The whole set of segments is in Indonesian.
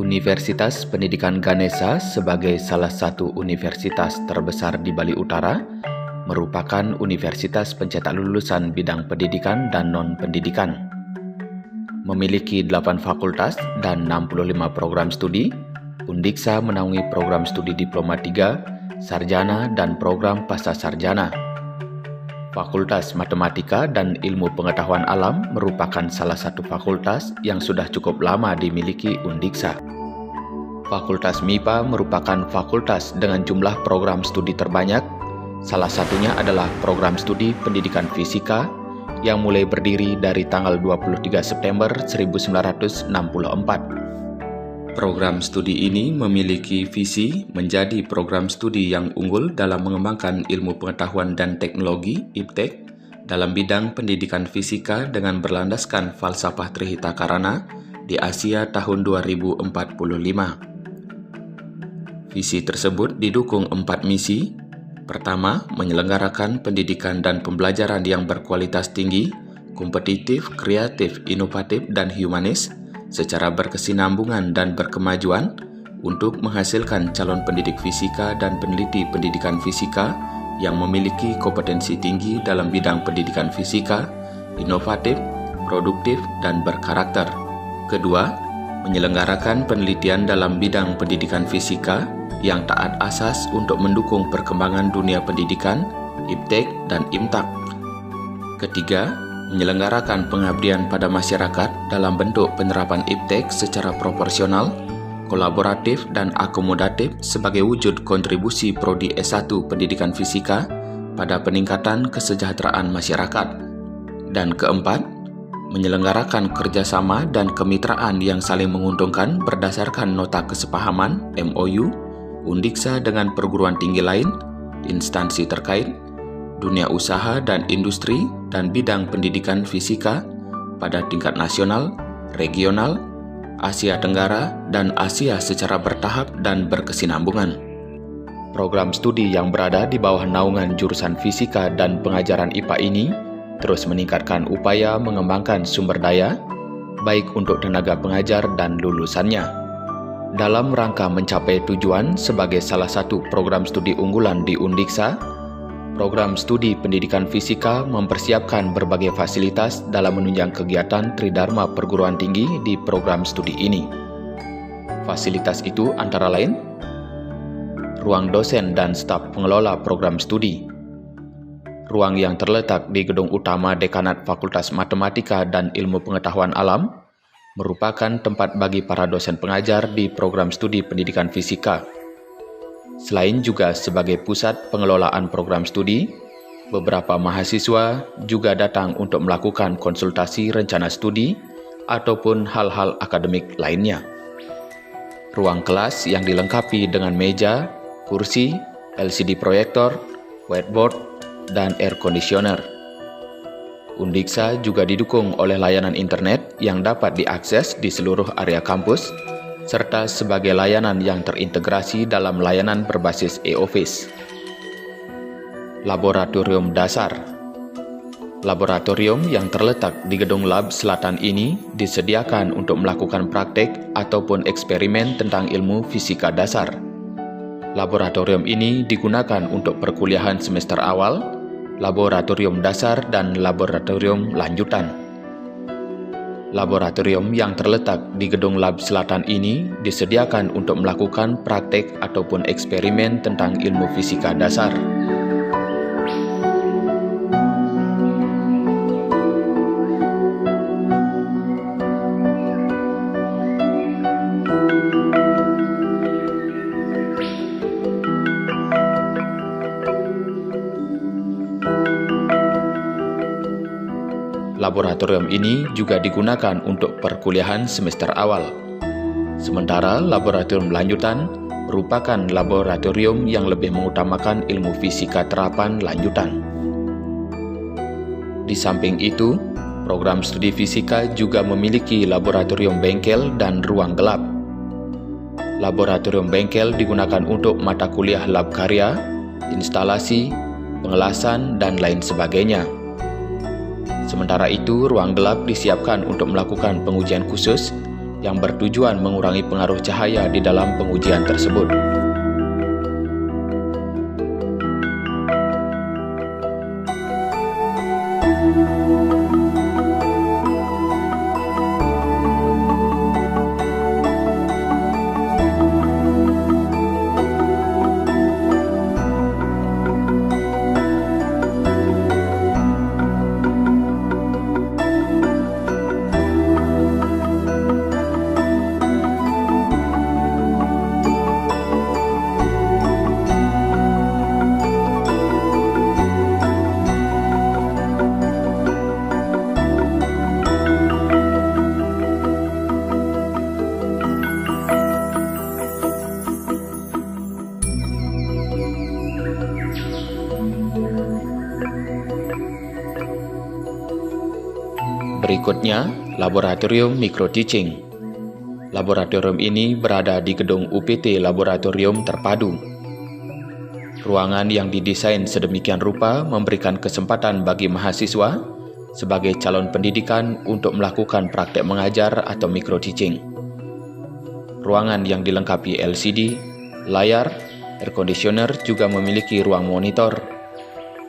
Universitas Pendidikan Ganesha sebagai salah satu universitas terbesar di Bali Utara merupakan universitas pencetak lulusan bidang pendidikan dan non-pendidikan. Memiliki 8 fakultas dan 65 program studi, Undiksha menaungi program studi Diploma 3, Sarjana, dan program Pascasarjana. Fakultas Matematika dan Ilmu Pengetahuan Alam merupakan salah satu fakultas yang sudah cukup lama dimiliki Undiksha. Fakultas MIPA merupakan fakultas dengan jumlah program studi terbanyak. Salah satunya adalah program studi Pendidikan Fisika yang mulai berdiri dari tanggal 23 September 1964. Program studi ini memiliki visi menjadi program studi yang unggul dalam mengembangkan ilmu pengetahuan dan teknologi (IPTEK) dalam bidang pendidikan fisika dengan berlandaskan falsafah Trihita Karana di Asia tahun 2045. Visi tersebut didukung 4 misi. Pertama, menyelenggarakan pendidikan dan pembelajaran yang berkualitas tinggi, kompetitif, kreatif, inovatif, dan humanis secara berkesinambungan dan berkemajuan untuk menghasilkan calon pendidik fisika dan peneliti pendidikan fisika yang memiliki kompetensi tinggi dalam bidang pendidikan fisika, inovatif, produktif, dan berkarakter. Kedua, menyelenggarakan penelitian dalam bidang pendidikan fisika yang taat asas untuk mendukung perkembangan dunia pendidikan, IPTEK, dan IMTAK. Ketiga, menyelenggarakan pengabdian pada masyarakat dalam bentuk penerapan IPTEK secara proporsional, kolaboratif, dan akomodatif sebagai wujud kontribusi Prodi S1 Pendidikan Fisika pada peningkatan kesejahteraan masyarakat. Dan keempat, menyelenggarakan kerjasama dan kemitraan yang saling menguntungkan berdasarkan nota kesepahaman MOU Undiksha dengan perguruan tinggi lain, instansi terkait, dunia usaha dan industri, dan bidang pendidikan fisika pada tingkat nasional, regional, Asia Tenggara, dan Asia secara bertahap dan berkesinambungan. Program studi yang berada di bawah naungan jurusan fisika dan pengajaran IPA ini terus meningkatkan upaya mengembangkan sumber daya, baik untuk tenaga pengajar dan lulusannya. Dalam rangka mencapai tujuan sebagai salah satu program studi unggulan di Undiksha, program studi pendidikan fisika mempersiapkan berbagai fasilitas dalam menunjang kegiatan Tridharma perguruan tinggi di program studi ini. Fasilitas itu antara lain ruang dosen dan staf pengelola program studi, ruang yang terletak di gedung utama Dekanat Fakultas Matematika dan Ilmu Pengetahuan Alam, merupakan tempat bagi para dosen pengajar di program studi pendidikan fisika. Selain juga sebagai pusat pengelolaan program studi, beberapa mahasiswa juga datang untuk melakukan konsultasi rencana studi ataupun hal-hal akademik lainnya. Ruang kelas yang dilengkapi dengan meja, kursi, LCD proyektor, whiteboard, dan air conditioner. Undiksha juga didukung oleh layanan internet yang dapat diakses di seluruh area kampus, serta sebagai layanan yang terintegrasi dalam layanan berbasis e-office. Laboratorium Dasar. Laboratorium yang terletak di Gedung Lab Selatan ini disediakan untuk melakukan praktek ataupun eksperimen tentang ilmu fisika dasar. Laboratorium ini digunakan untuk perkuliahan semester awal, laboratorium dasar, dan laboratorium lanjutan. Laboratorium yang terletak di Gedung Lab Selatan ini disediakan untuk melakukan praktek ataupun eksperimen tentang ilmu fisika dasar. Laboratorium ini juga digunakan untuk perkuliahan semester awal. Sementara laboratorium lanjutan merupakan laboratorium yang lebih mengutamakan ilmu fisika terapan lanjutan. Di samping itu, program studi fisika juga memiliki laboratorium bengkel dan ruang gelap. Laboratorium bengkel digunakan untuk mata kuliah lab karya, instalasi, pengelasan, dan lain sebagainya. Sementara itu, ruang gelap disiapkan untuk melakukan pengujian khusus yang bertujuan mengurangi pengaruh cahaya di dalam pengujian tersebut. Berikutnya, Laboratorium Micro Teaching. Laboratorium ini berada di gedung UPT Laboratorium Terpadu. Ruangan yang didesain sedemikian rupa memberikan kesempatan bagi mahasiswa sebagai calon pendidikan untuk melakukan praktek mengajar atau micro teaching. Ruangan yang dilengkapi LCD, layar, air conditioner juga memiliki ruang monitor.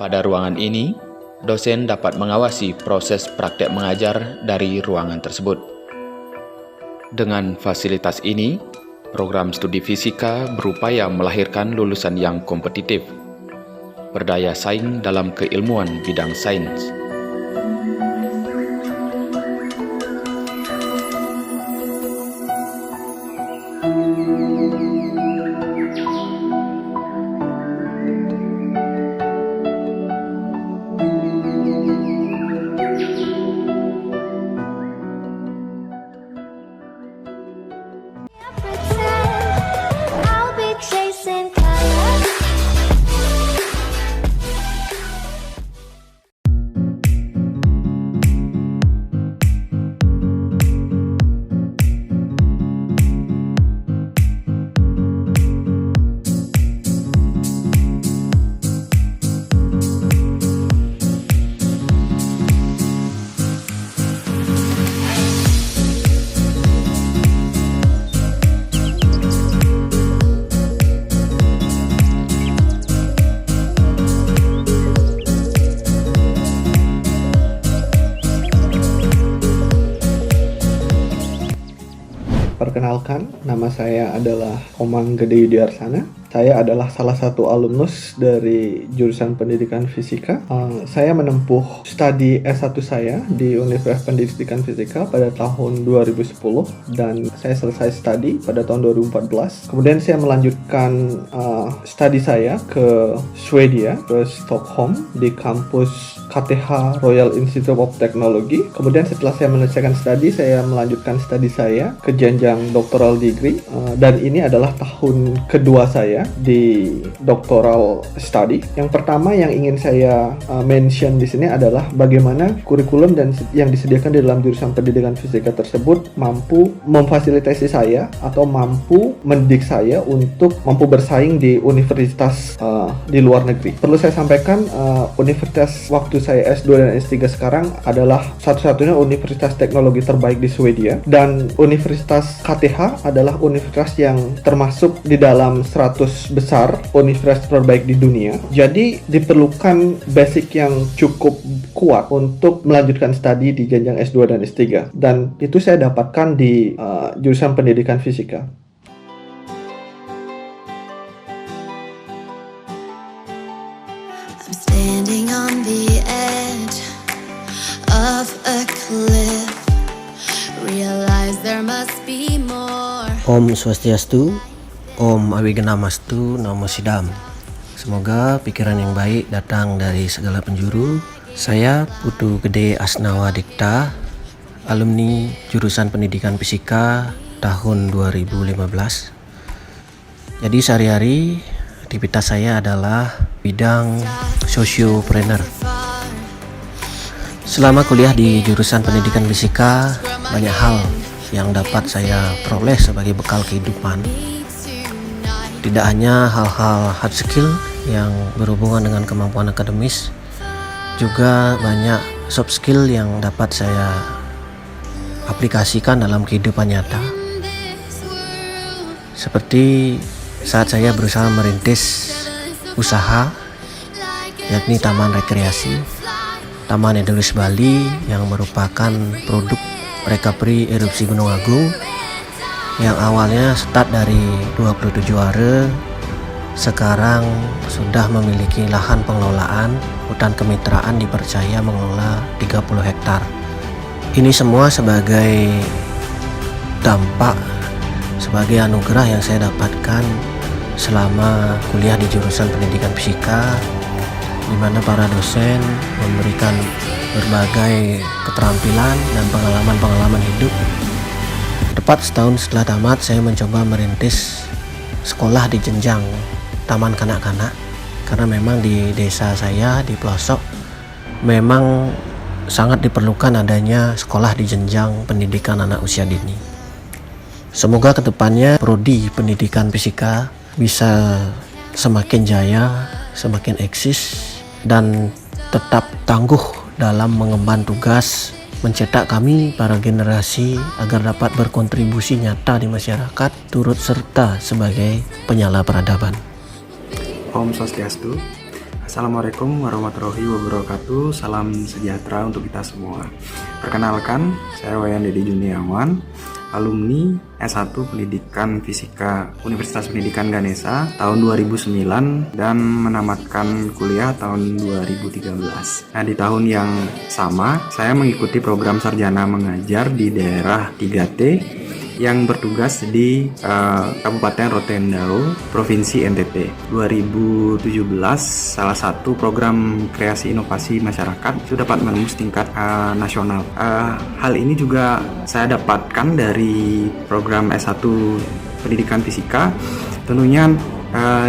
Pada ruangan ini, dosen dapat mengawasi proses praktek mengajar dari ruangan tersebut. Dengan fasilitas ini, program studi fisika berupaya melahirkan lulusan yang kompetitif, berdaya saing dalam keilmuan bidang sains. Perkenalkan, nama saya adalah Omang Gede Yudiarsana. Saya adalah salah satu alumnus dari jurusan pendidikan fisika. Saya menempuh studi S1 saya di Universitas Pendidikan Fisika pada tahun 2010 dan saya selesai studi pada tahun 2014. Kemudian saya melanjutkan studi saya ke Swedia, ke Stockholm di kampus KTH Royal Institute of Technology. Kemudian setelah saya menyelesaikan studi, saya melanjutkan studi saya ke jenjang doctoral degree dan ini adalah tahun kedua saya di doctoral study. Yang pertama yang ingin saya mention di sini adalah bagaimana kurikulum dan yang disediakan di dalam jurusan pendidikan fisika tersebut mampu memfasilitasi saya atau mampu mendidik saya untuk mampu bersaing di universitas di luar negeri. Perlu saya sampaikan, universitas waktu saya S2 dan S3 sekarang adalah satu-satunya universitas teknologi terbaik di Swedia, dan Universitas KTH adalah universitas yang termasuk di dalam 100 besar universitas terbaik di dunia. Jadi diperlukan basic yang cukup kuat untuk melanjutkan studi di jenjang S2 dan S3, dan itu saya dapatkan di jurusan pendidikan fisika. I'm standing on the edge of a cliff. Realize there must be more. Om Swastiastu, Om Awiganamastu, Namo Sidam. Semoga pikiran yang baik datang dari segala penjuru. Saya Putu Gede Asnawa Dikta, alumni jurusan pendidikan fisika tahun 2015. Jadi sehari-hari aktivitas saya adalah bidang sosiopreneur. Selama kuliah di jurusan pendidikan fisika, banyak hal yang dapat saya peroleh sebagai bekal kehidupan. Tidak hanya hal-hal hard skill yang berhubungan dengan kemampuan akademis, juga banyak soft skill yang dapat saya aplikasikan dalam kehidupan nyata. Seperti saat saya berusaha merintis usaha, yakni Taman Rekreasi Taman Edelweiss Bali, yang merupakan produk recovery erupsi Gunung Agung yang awalnya start dari 27 are, sekarang sudah memiliki lahan pengelolaan hutan kemitraan, dipercaya mengelola 30 hektar. Ini semua sebagai dampak, sebagai anugerah yang saya dapatkan selama kuliah di jurusan pendidikan fisika, di mana para dosen memberikan berbagai keterampilan dan pengalaman-pengalaman hidup. Tepat setahun setelah tamat, saya mencoba merintis sekolah di jenjang taman kanak-kanak, karena memang di desa saya di pelosok memang sangat diperlukan adanya sekolah di jenjang pendidikan anak usia dini. Semoga kedepannya prodi pendidikan fisika bisa semakin jaya, semakin eksis, dan tetap tangguh dalam mengemban tugas mencetak kami para generasi agar dapat berkontribusi nyata di masyarakat, turut serta sebagai penyala peradaban. Om Swastiastu. Assalamualaikum warahmatullahi wabarakatuh. Salam sejahtera untuk kita semua. Perkenalkan, saya Wayan Dedi Juniawan, alumni S1 Pendidikan Fisika Universitas Pendidikan Ganesha tahun 2009 dan menamatkan kuliah tahun 2013. Nah, di tahun yang sama saya mengikuti program sarjana mengajar di daerah 3T yang bertugas di Kabupaten Rotendao, Provinsi NTT. 2017 salah satu program kreasi inovasi masyarakat itu dapat menembus tingkat nasional. Hal ini juga saya dapatkan dari program S1 Pendidikan Fisika. Tentunya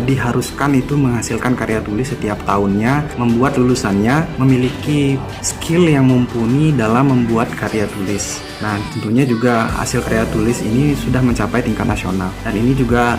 diharuskan itu menghasilkan karya tulis setiap tahunnya, membuat lulusannya memiliki skill yang mumpuni dalam membuat karya tulis. Nah, tentunya juga hasil karya tulis ini sudah mencapai tingkat nasional, dan ini juga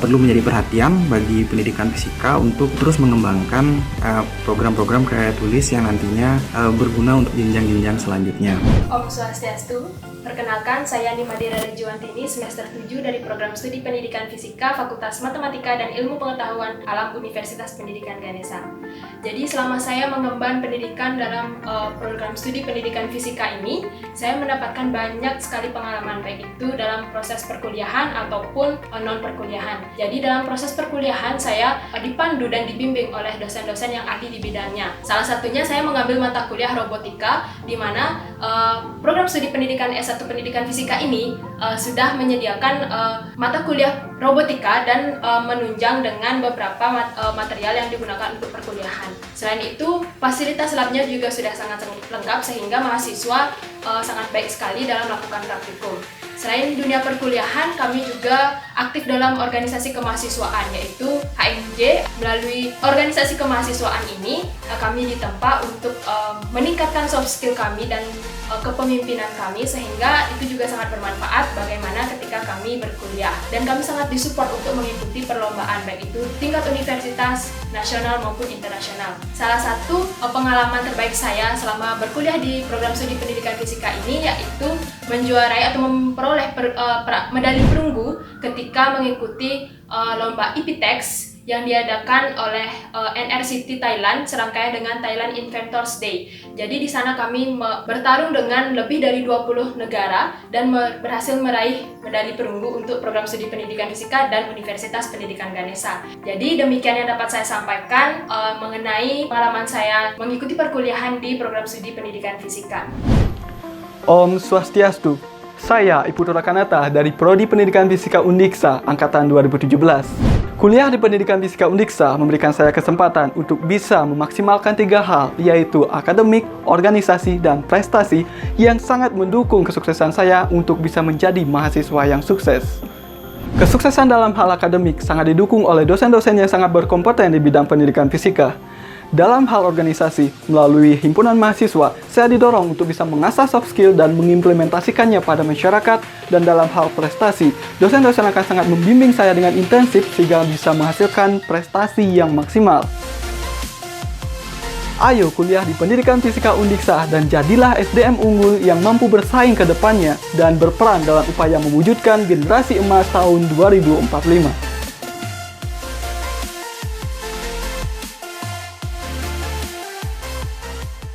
perlu menjadi perhatian bagi pendidikan fisika untuk terus mengembangkan program-program karya tulis yang nantinya berguna untuk jenjang-jenjang selanjutnya. Om Swastiastu. Perkenalkan, saya Nimadira Rejuantini, semester 7 dari program studi pendidikan fisika Fakultas Matematika dan Ilmu Pengetahuan Alam Universitas Pendidikan Ganesha. Jadi selama saya mengemban pendidikan dalam program studi pendidikan fisika ini, saya mendapatkan banyak sekali pengalaman, baik itu dalam proses perkuliahan ataupun non perkuliahan. Jadi dalam proses perkuliahan saya dipandu dan dibimbing oleh dosen-dosen yang ahli di bidangnya. Salah satunya saya mengambil mata kuliah robotika, di mana program studi pendidikan S1 Pendidikan Fisika ini sudah menyediakan mata kuliah robotika dan menunjang dengan beberapa material yang digunakan untuk perkuliahan. Selain itu, fasilitas labnya juga sudah sangat lengkap sehingga mahasiswa sangat baik sekali dalam melakukan praktikum. Selain dunia perkuliahan, kami juga aktif dalam organisasi kemahasiswaan, yaitu HMJ. Melalui organisasi kemahasiswaan ini, kami ditempa untuk meningkatkan soft skill kami dan kepemimpinan kami, sehingga itu juga sangat bermanfaat bagaimana ketika kami berkuliah. Dan kami sangat disupport untuk mengikuti perlombaan, baik itu tingkat universitas, nasional maupun internasional. Salah satu pengalaman terbaik saya selama berkuliah di program studi pendidikan fisika ini yaitu menjuarai atau memperoleh medali perunggu ketika mengikuti lomba IPTEX yang diadakan oleh NRCT Thailand serangkaian dengan Thailand Inventors Day. Jadi di sana kami bertarung dengan lebih dari 20 negara dan berhasil meraih medali perunggu untuk program studi pendidikan fisika dan Universitas Pendidikan Ganesha. Jadi demikian yang dapat saya sampaikan mengenai pengalaman saya mengikuti perkuliahan di program studi pendidikan fisika. Om Swastiastu. Saya Iputra Kanata dari Prodi Pendidikan Fisika Undiksa Angkatan 2017. Kuliah di Pendidikan Fisika Undiksa memberikan saya kesempatan untuk bisa memaksimalkan 3 hal, yaitu akademik, organisasi, dan prestasi yang sangat mendukung kesuksesan saya untuk bisa menjadi mahasiswa yang sukses. Kesuksesan dalam hal akademik sangat didukung oleh dosen-dosen yang sangat berkompeten di bidang pendidikan fisika. Dalam hal organisasi, melalui himpunan mahasiswa, saya didorong untuk bisa mengasah soft skill dan mengimplementasikannya pada masyarakat. Dan dalam hal prestasi, dosen-dosen akan sangat membimbing saya dengan intensif sehingga bisa menghasilkan prestasi yang maksimal. Ayo kuliah di Pendidikan Fisika Undiksa dan jadilah SDM unggul yang mampu bersaing ke depannya dan berperan dalam upaya mewujudkan generasi emas tahun 2045.